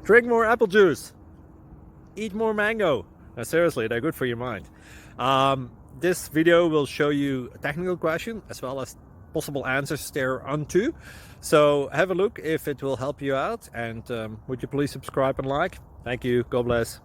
Drink more apple juice. Eat more mango. Now, seriously, they're good for your mind. This video will show you a technical question as well as possible answers thereunto. So have a look if it will help you out, and would you please subscribe and like? Thank you. God bless.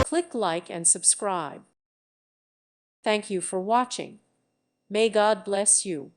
Click like and subscribe. Thank you for watching. May God bless you.